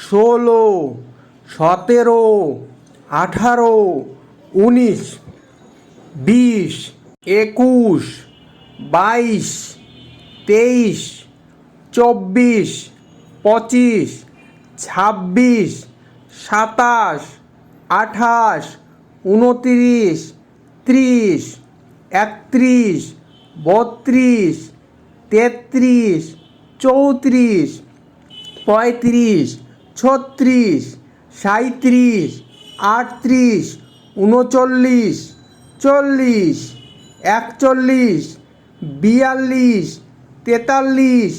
ষোলো, সতেরো, আঠারো, 19, 20, 21, 22, 23, 24, 25, 26, 27, 28, 29, 30, 31, 32, 33, 34, 35, 36, 37, 38, 39, 40, 41, 42, 43,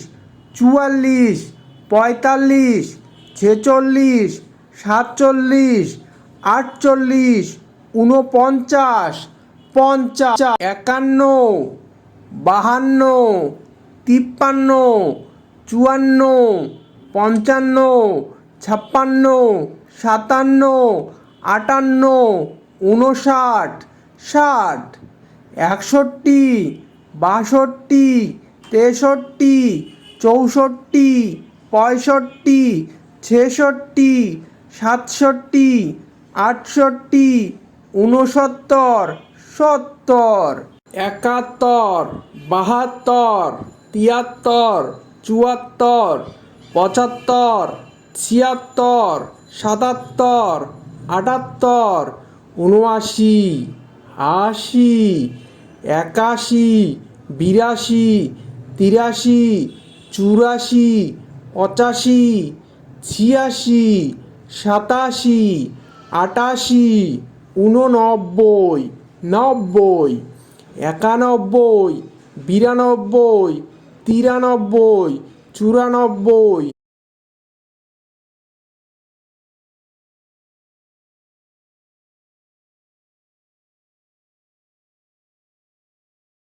44, 45, 46, 47, 48, 49, 50, 51, 52, 53, 54, 55, 56, 57, 58, 59, 60, 61, 62, 63, 64, 65, 66, 67, 68, 69, 70, 71, 72, 73, 74, 75, 76, 77, 78, 79, 80, 81, 82, 83, 84, 85, 86, 87, 88, 89, 90, 91, 92, 93, 94,